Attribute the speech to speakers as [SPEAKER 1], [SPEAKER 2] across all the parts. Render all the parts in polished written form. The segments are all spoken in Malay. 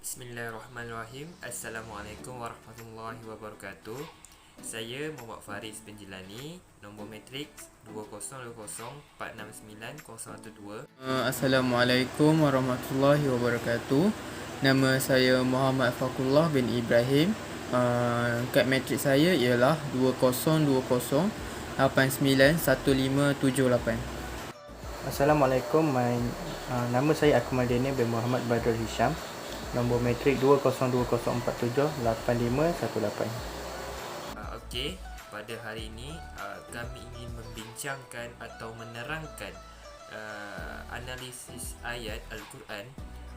[SPEAKER 1] Bismillahirrahmanirrahim. Assalamualaikum warahmatullahi wabarakatuh. Saya Muhammad Faris Penjelani, nombor matriks 2020469012.
[SPEAKER 2] Assalamualaikum warahmatullahi wabarakatuh. Nama saya Muhammad Fakullah bin Ibrahim. Kad matrik saya ialah 2020891578.
[SPEAKER 3] Assalamualaikum, nama saya Akmal Daniel bin Muhammad Badrul Hisham, nombor matrik 2020478518.
[SPEAKER 1] Okey, pada hari ini kami ingin membincangkan atau menerangkan analisis ayat Al-Quran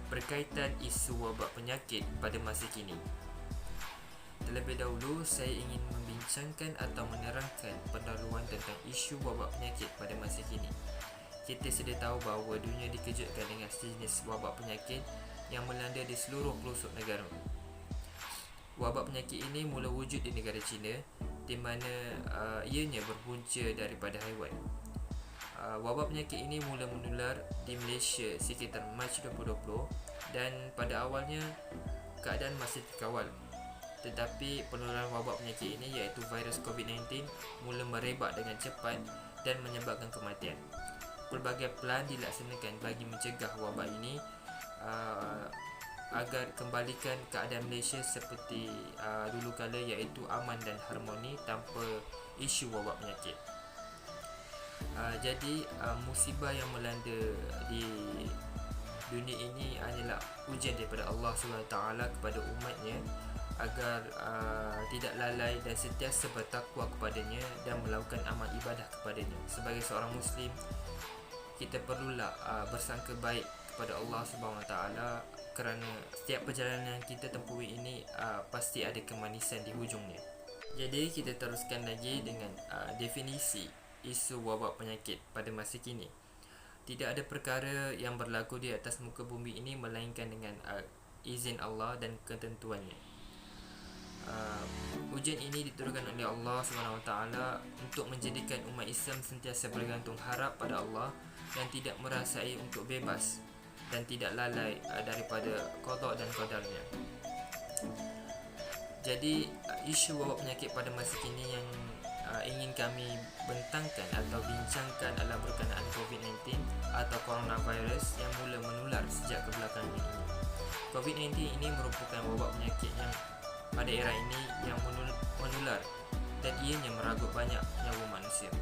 [SPEAKER 1] berkaitan isu wabak penyakit pada masa kini. Terlebih dahulu, saya ingin membincangkan atau menerangkan pendahuluan tentang isu wabak penyakit pada masa kini. Kita sedia tahu bahawa dunia dikejutkan dengan sejenis wabak penyakit yang melanda di seluruh pelosok negara. Wabak penyakit ini mula wujud di negara China, di mana ianya berpunca daripada haiwan. Wabak penyakit ini mula menular di Malaysia sekitar Mac 2020 dan pada awalnya keadaan masih terkawal. Tetapi penularan wabak penyakit ini, iaitu virus COVID-19, mula merebak dengan cepat dan menyebabkan kematian. Pelbagai pelan dilaksanakan bagi mencegah wabak ini agar kembalikan keadaan Malaysia seperti dulu kala, iaitu aman dan harmoni tanpa isu wabak penyakit. Jadi musibah yang melanda di dunia ini adalah ujian daripada Allah SWT kepada umatnya agar tidak lalai dan sentiasa bertakwa kepadanya dan melakukan amal ibadah kepadanya. Sebagai seorang Muslim, kita perlulah bersangka baik kepada Allah SWT, kerana setiap perjalanan yang kita tempuh ini pasti ada kemanisan di hujungnya. Jadi kita teruskan lagi dengan definisi isu wabak penyakit pada masa kini. Tidak ada perkara yang berlaku di atas muka bumi ini melainkan dengan izin Allah dan ketentuannya. Ujian ini diturunkan oleh Allah SWT untuk menjadikan umat Islam sentiasa bergantung harap pada Allah dan tidak merasai untuk bebas dan tidak lalai daripada qada dan qadarnya. Jadi isu wabak penyakit pada masa kini yang ingin kami bentangkan atau bincangkan adalah berkenaan COVID-19 atau coronavirus yang mula menular sejak kebelakangan ini. COVID-19 ini merupakan wabak penyakit yang pada era ini yang menular dan ianya meragut banyak nyawa manusia.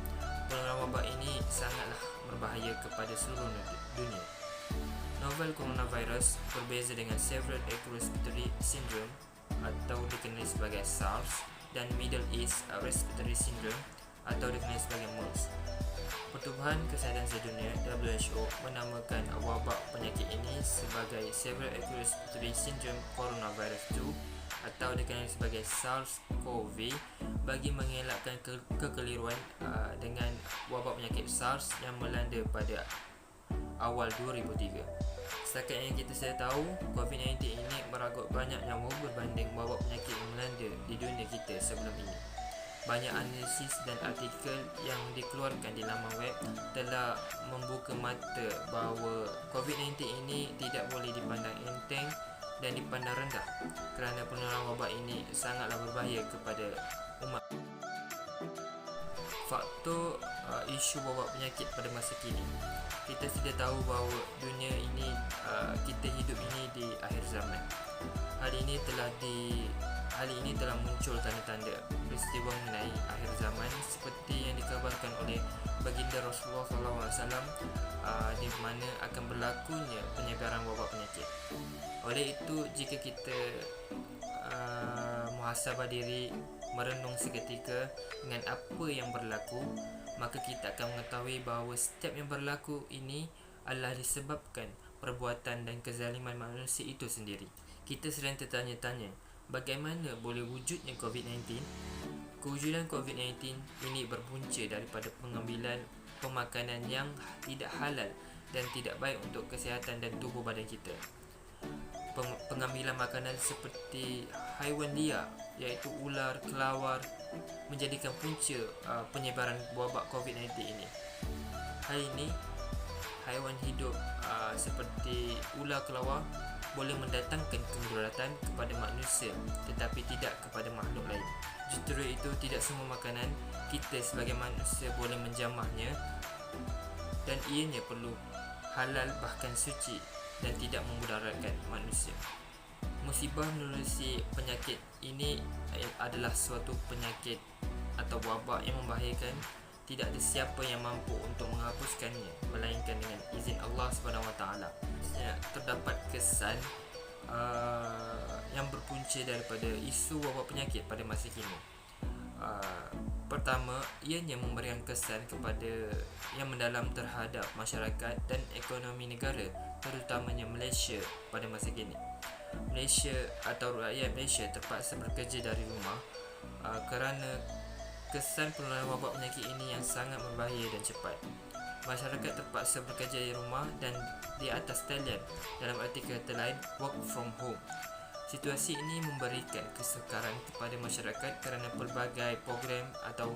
[SPEAKER 1] Penularan wabak ini sangatlah berbahaya kepada seluruh dunia. Novel coronavirus berbeza dengan Severe Acute Respiratory Syndrome atau dikenali sebagai SARS dan Middle East Respiratory Syndrome atau dikenali sebagai MERS. Pertubuhan Kesihatan Sedunia WHO menamakan wabak penyakit ini sebagai Severe Acute Respiratory Syndrome Coronavirus 2 atau dikenali sebagai SARS-CoV bagi mengelakkan kekeliruan dengan wabak penyakit SARS yang melanda pada awal 2003. Setakat yang kita saya tahu, COVID-19 ini meragut banyak nyawa berbanding wabak penyakit yang melanda di dunia kita sebelum ini. Banyak analisis dan artikel yang dikeluarkan di laman web telah membuka mata bahawa COVID-19 ini tidak boleh dipandang enteng dan dipandang rendah kerana penularan wabak ini sangatlah berbahaya kepada umat. Faktor isu wabak penyakit pada masa kini. Kita sudah tahu bahawa dunia ini, kita hidup ini di akhir zaman. Hari ini telah muncul tanda-tanda peristiwa mengenai akhir zaman seperti yang dikabarkan oleh baginda Rasulullah SAW, di mana akan berlakunya penyebaran wabak penyakit. Oleh itu, jika kita muhasabah diri, merenung seketika dengan apa yang berlaku, maka kita akan mengetahui bahawa setiap yang berlaku ini adalah disebabkan perbuatan dan kezaliman manusia itu sendiri. Kita sedang tertanya-tanya, bagaimana boleh wujudnya COVID-19? Kewujudan COVID-19 ini berpunca daripada pengambilan pemakanan yang tidak halal dan tidak baik untuk kesihatan dan tubuh badan kita. Pengambilan makanan seperti haiwan liar, iaitu ular, kelawar, menjadikan punca penyebaran wabak COVID-19 ini. Hari ini haiwan hidup seperti ular, kelawar boleh mendatangkan kemudaratan kepada manusia tetapi tidak kepada makhluk lain. Justru itu, tidak semua makanan kita sebagai manusia boleh menjamahnya dan ianya perlu halal bahkan suci dan tidak memudaratkan manusia. Musibah menerusi penyakit ini adalah suatu penyakit atau wabak yang membahayakan. Tidak ada siapa yang mampu untuk menghapuskannya melainkan dengan izin Allah SWT. Terdapat kesan yang berpunca daripada isu wabak penyakit pada masa kini. Pertama, ianya memberikan kesan kepada yang mendalam terhadap masyarakat dan ekonomi negara, terutamanya Malaysia pada masa kini. Malaysia atau rakyat Malaysia terpaksa bekerja dari rumah kerana kesan penularan wabak penyakit ini yang sangat berbahaya dan cepat. Masyarakat terpaksa bekerja di rumah dan di atas talian, dalam arti kata lain, work from home. Situasi ini memberikan kesukaran kepada masyarakat kerana pelbagai program atau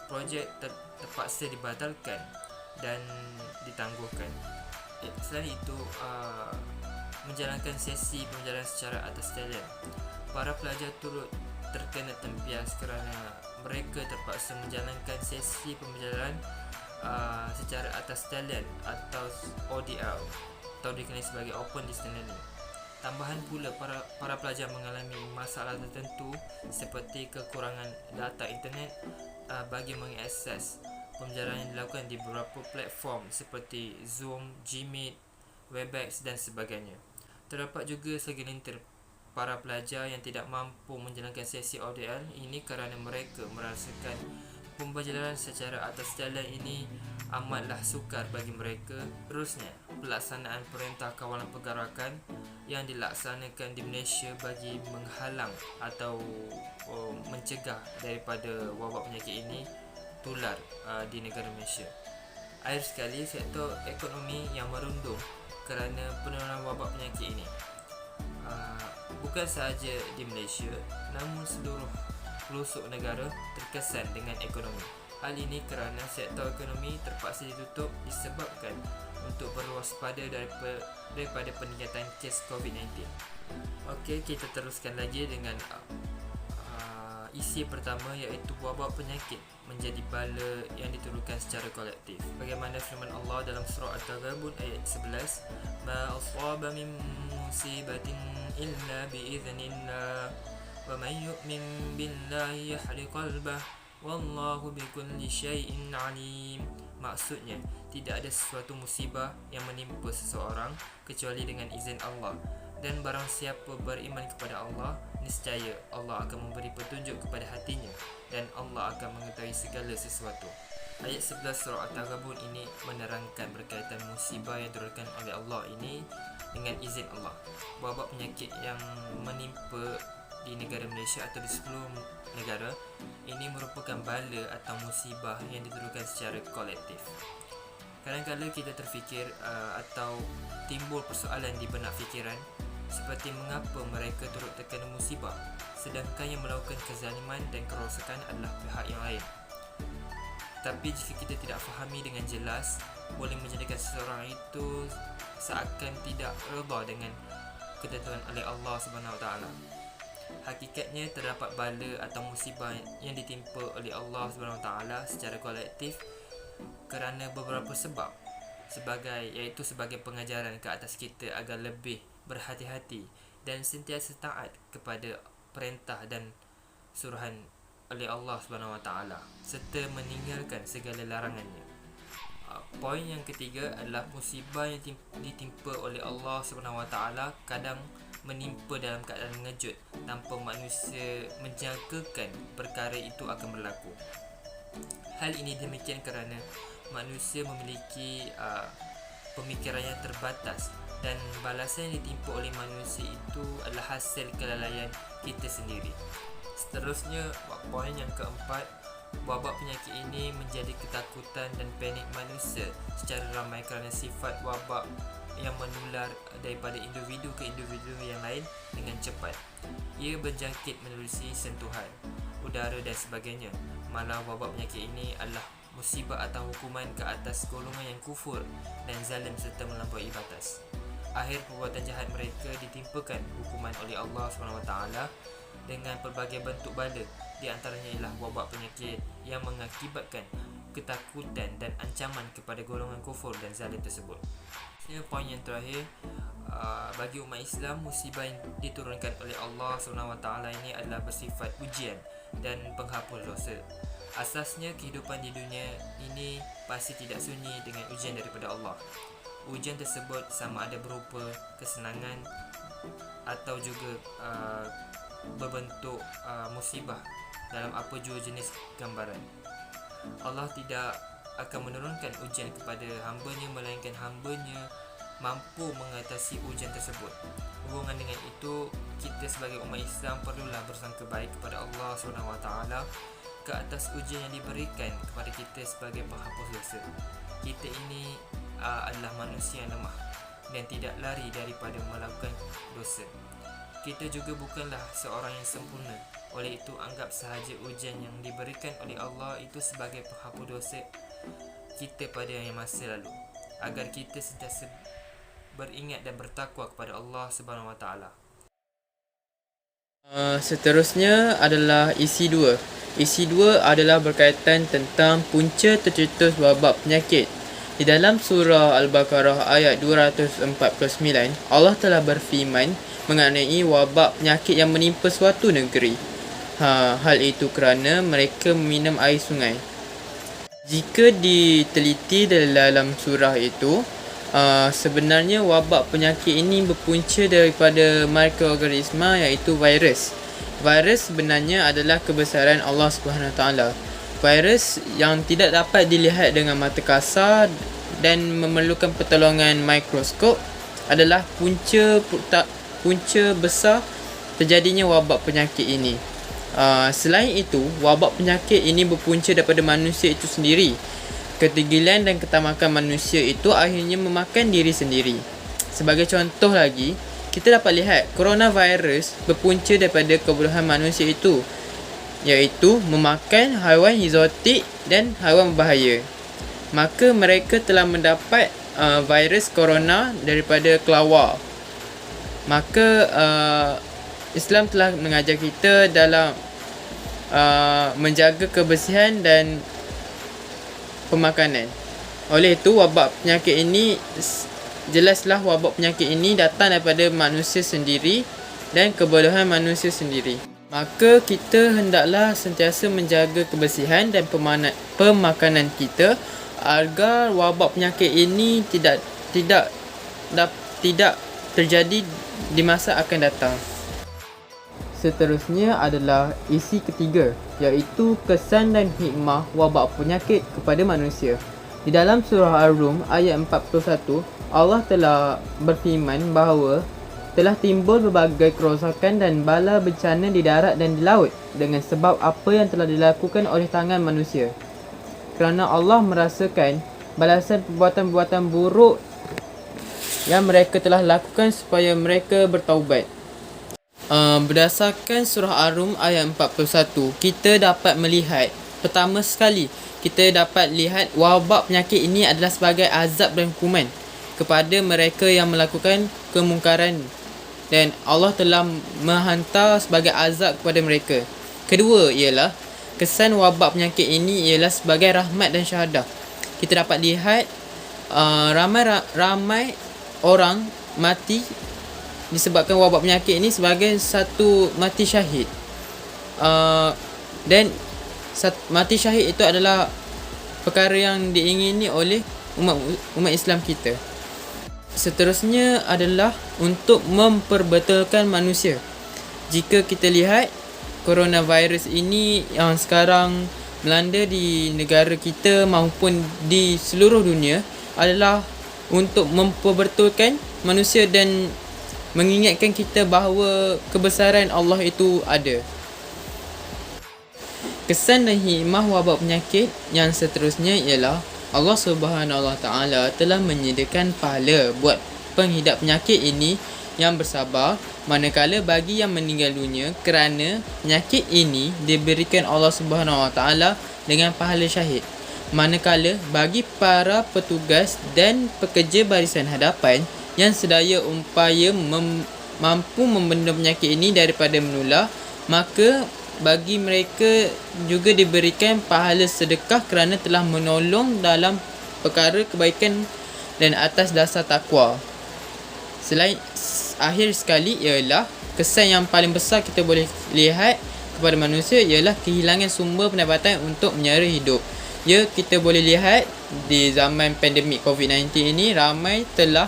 [SPEAKER 1] projek terpaksa dibatalkan dan ditangguhkan. Selain itu, menjalankan sesi pembelajaran secara atas talian, para pelajar turut terkena tempias kerana mereka terpaksa menjalankan sesi pembelajaran secara atas talian atau ODL atau dikenali sebagai Open Distance Learning. Tambahan pula, para pelajar mengalami masalah tertentu seperti kekurangan data internet bagi mengakses pembelajaran yang dilakukan di beberapa platform seperti Zoom, Gmeet, Webex dan sebagainya. Terdapat juga segelintir para pelajar yang tidak mampu menjalankan sesi ODL ini kerana mereka merasakan pembelajaran secara atas talian ini amatlah sukar bagi mereka. Terusnya, pelaksanaan perintah kawalan pergerakan yang dilaksanakan di Malaysia bagi menghalang atau mencegah daripada wabak penyakit ini tular di negara Malaysia. Akhir sekali, sektor ekonomi yang merundung kerana penularan wabak penyakit ini. Bukan sahaja di Malaysia, namun seluruh pelosok negara terkesan dengan ekonomi. Hal ini kerana sektor ekonomi terpaksa ditutup disebabkan untuk berwaspada daripada peningkatan kes COVID-19. Okey, kita teruskan lagi dengan isi pertama, iaitu wabak penyakit menjadi bala yang diturunkan secara kolektif. Bagaimana firman Allah dalam surah At-Taghabun ayat 11, "Ma asaba min musibatin illa biiznillah wa man yu'min billahi yahdi qalbah wallahu bikulli syai'in alim." Maksudnya, tidak ada sesuatu musibah yang menimpa seseorang kecuali dengan izin Allah, dan barang siapa beriman kepada Allah, niscaya Allah akan memberi petunjuk kepada hatinya dan Allah akan mengetahui segala sesuatu. Ayat 11 surah At-Taghabun ini menerangkan berkaitan musibah yang diturunkan oleh Allah ini dengan izin Allah. Wabak penyakit yang menimpa di negara Malaysia atau di seluruh negara ini merupakan bala atau musibah yang diturunkan secara kolektif. Kadang-kadang kita terfikir atau timbul persoalan di benak fikiran seperti mengapa mereka turut terkena musibah sedangkan yang melakukan kezaliman dan kerosakan adalah pihak yang lain. Tapi jika kita tidak fahami dengan jelas, boleh menjadikan seseorang itu seakan tidak redha dengan ketentuan oleh Allah SWT. Hakikatnya, terdapat bala atau musibah yang ditimpa oleh Allah SWT secara kolektif kerana beberapa sebab, iaitu sebagai pengajaran ke atas kita agar lebih berhati-hati dan sentiasa taat kepada perintah dan suruhan oleh Allah SWT serta meninggalkan segala larangannya. Poin yang ketiga adalah musibah yang ditimpa oleh Allah SWT kadang menimpa dalam keadaan mengejut tanpa manusia menjangkakan perkara itu akan berlaku. Hal ini demikian kerana manusia memiliki pemikiran yang terbatas dan balasan yang ditimpa oleh manusia itu adalah hasil kelalaian kita sendiri. Seterusnya, poin yang keempat, wabak penyakit ini menjadi ketakutan dan panik manusia secara ramai kerana sifat wabak yang menular daripada individu ke individu yang lain dengan cepat. Ia berjangkit menerusi sentuhan, udara dan sebagainya. Malah wabak penyakit ini adalah musibah atau hukuman ke atas golongan yang kufur dan zalim serta melampaui batas. akhir perbuatan jahat mereka ditimpakan hukuman oleh Allah SWT dengan pelbagai bentuk bala, di antaranya ialah wabak penyakit yang mengakibatkan ketakutan dan ancaman kepada golongan kufur dan zalim tersebut. Poin yang terakhir, bagi umat Islam, musibah yang diturunkan oleh Allah SWT ini adalah bersifat ujian dan penghapus dosa. Asasnya kehidupan di dunia ini pasti tidak sunyi dengan ujian daripada Allah. Ujian tersebut sama ada berupa kesenangan atau juga berbentuk musibah dalam apa jua jenis gambaran. Allah tidak akan menurunkan ujian kepada hamba-Nya, melainkan hamba-Nya mampu mengatasi ujian tersebut. Hubungan dengan itu, kita sebagai umat Islam perlulah bersangka baik kepada Allah SWT ke atas ujian yang diberikan kepada kita sebagai penghapus dosa. Kita ini adalah manusia yang lemah dan tidak lari daripada melakukan dosa. Kita juga bukanlah seorang yang sempurna. Oleh itu, anggap sahaja ujian yang diberikan oleh Allah itu sebagai penghapus dosa kita pada yang masa lalu, agar kita sentiasa beringat dan bertakwa kepada Allah Subhanahu Wa Taala.
[SPEAKER 2] Seterusnya adalah isi 2. Isi 2 adalah berkaitan tentang punca tercetus wabak penyakit. Di dalam surah Al-Baqarah ayat 249, Allah telah berfirman mengenai wabak penyakit yang menimpa suatu negeri. Hal itu kerana mereka meminum air sungai. Jika diteliti dalam surah itu, sebenarnya wabak penyakit ini berpunca daripada mikroorganisma, iaitu virus. Virus sebenarnya adalah kebesaran Allah SWT. Virus yang tidak dapat dilihat dengan mata kasar dan memerlukan pertolongan mikroskop adalah punca besar terjadinya wabak penyakit ini. Selain itu, wabak penyakit ini berpunca daripada manusia itu sendiri. Ketegilan dan ketamakan manusia itu akhirnya memakan diri sendiri. Sebagai contoh lagi, kita dapat lihat coronavirus berpunca daripada kebodohan manusia itu, iaitu memakan haiwan eksotik dan haiwan berbahaya. Maka mereka telah mendapat virus corona daripada kelawar. Maka Islam telah mengajar kita dalam menjaga kebersihan dan pemakanan. Oleh itu, wabak penyakit ini, jelaslah wabak penyakit ini datang daripada manusia sendiri dan kebodohan manusia sendiri. Maka kita hendaklah sentiasa menjaga kebersihan dan pemakanan kita agar wabak penyakit ini tidak terjadi di masa akan datang. Seterusnya adalah isi ketiga, iaitu kesan dan hikmah wabak penyakit kepada manusia. Di dalam surah Ar-Rum ayat 41, Allah telah berfirman bahawa telah timbul berbagai kerosakan dan bala bencana di darat dan di laut dengan sebab apa yang telah dilakukan oleh tangan manusia. Kerana Allah merasakan balasan perbuatan-perbuatan buruk yang mereka telah lakukan supaya mereka bertaubat. Berdasarkan surah Ar-Rum ayat 41, kita dapat melihat, pertama sekali, kita dapat lihat wabak penyakit ini adalah sebagai azab dan hukuman kepada mereka yang melakukan kemungkaran, dan Allah telah menghantar sebagai azab kepada mereka. Kedua ialah kesan wabak penyakit ini ialah sebagai rahmat dan syahadah. Kita dapat lihat ramai orang mati disebabkan wabak penyakit ini sebagai satu mati syahid. Dan mati syahid itu adalah perkara yang diingini oleh umat Islam kita. Seterusnya adalah untuk memperbetulkan manusia. Jika kita lihat coronavirus ini yang sekarang melanda di negara kita maupun di seluruh dunia adalah untuk memperbetulkan manusia dan mengingatkan kita bahawa kebesaran Allah itu ada. Kesan dan hikmah wabak penyakit yang seterusnya ialah Allah Subhanahu Wa Taala telah menyediakan pahala buat penghidap penyakit ini yang bersabar, manakala bagi yang meninggal dunia kerana penyakit ini diberikan Allah Subhanahu Wa Taala dengan pahala syahid. Manakala bagi para petugas dan pekerja barisan hadapan yang sedaya upaya mampu membendung penyakit ini daripada menular, maka bagi mereka juga diberikan pahala sedekah kerana telah menolong dalam perkara kebaikan dan atas dasar takwa. Selain akhir sekali ialah kesan yang paling besar kita boleh lihat kepada manusia ialah kehilangan sumber pendapatan untuk menyara hidup. Ya, kita boleh lihat di zaman pandemik COVID-19 ini ramai telah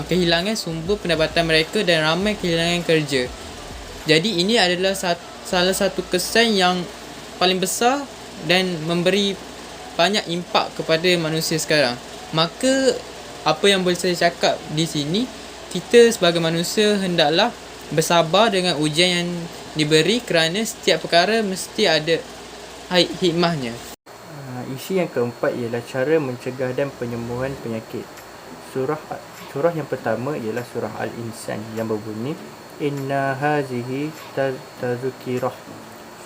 [SPEAKER 2] kehilangan sumber pendapatan mereka dan ramai kehilangan kerja. Jadi ini adalah salah satu kesan yang paling besar dan memberi banyak impak kepada manusia sekarang. Maka apa yang boleh saya cakap di sini, kita sebagai manusia hendaklah bersabar dengan ujian yang diberi kerana setiap perkara mesti ada hikmahnya.
[SPEAKER 3] Isi yang keempat ialah cara mencegah dan penyembuhan penyakit. Surah yang pertama ialah surah Al-Insan yang berbunyi Inna hazihi tazkirah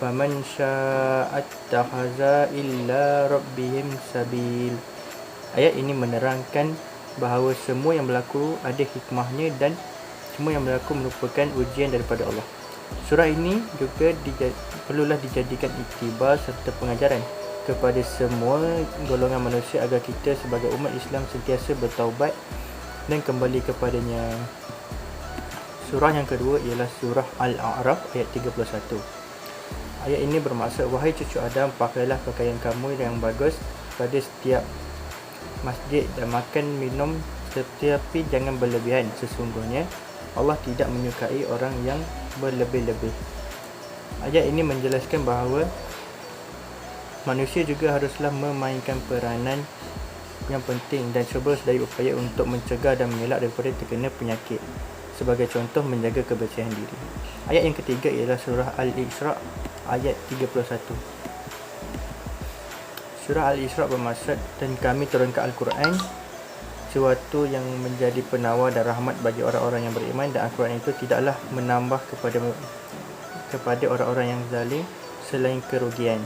[SPEAKER 3] faman sya'attahaza illa rabbihim sabil. Ayat ini menerangkan bahawa semua yang berlaku ada hikmahnya dan semua yang berlaku merupakan ujian daripada Allah. Surah ini juga perlulah dijadikan iktibar serta pengajaran kepada semua golongan manusia agar kita sebagai umat Islam sentiasa bertaubat dan kembali kepadanya. Surah yang kedua ialah surah Al-A'raf ayat 31. Ayat ini bermaksud, wahai cucu Adam, pakailah pakaian kamu yang bagus pada setiap masjid dan makan minum, tetapi jangan berlebihan. Sesungguhnya Allah tidak menyukai orang yang berlebih-lebih. Ayat ini menjelaskan bahawa manusia juga haruslah memainkan peranan yang penting dan cuba sedaya upaya untuk mencegah dan mengelak daripada terkena penyakit. Sebagai contoh, menjaga kebersihan diri. Ayat yang ketiga ialah surah Al-Isra ayat 31. Surah Al-Isra bermaksud, dan kami turunkan Al-Quran, sesuatu yang menjadi penawar dan rahmat bagi orang-orang yang beriman, dan Al-Quran itu tidaklah menambah kepada orang-orang yang zalim selain kerugian.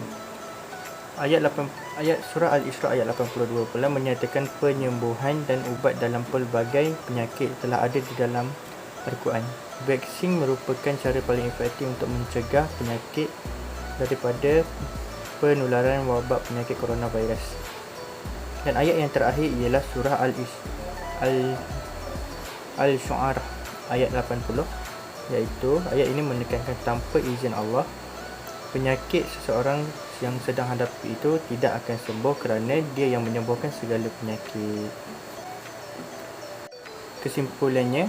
[SPEAKER 3] Ayat surah Al-Isra ayat 82 pula menyatakan penyembuhan dan ubat dalam pelbagai penyakit telah ada di dalam Al-Quran. Vaksin merupakan cara paling efektif untuk mencegah penyakit daripada penularan wabak penyakit coronavirus. Dan ayat yang terakhir ialah surah Al-Syu'arah ayat 80, iaitu ayat ini menekankan tanpa izin Allah, penyakit seseorang yang sedang hadapi itu tidak akan sembuh kerana dia yang menyembuhkan segala penyakit. Kesimpulannya,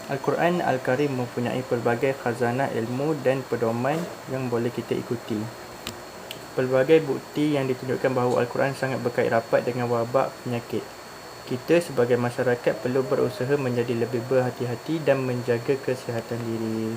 [SPEAKER 3] Al-Quran Al-Karim mempunyai pelbagai khazanah ilmu dan pedoman yang boleh kita ikuti. Pelbagai bukti yang ditunjukkan bahawa Al-Quran sangat berkait rapat dengan wabak penyakit. Kita sebagai masyarakat perlu berusaha menjadi lebih berhati-hati dan menjaga kesihatan diri.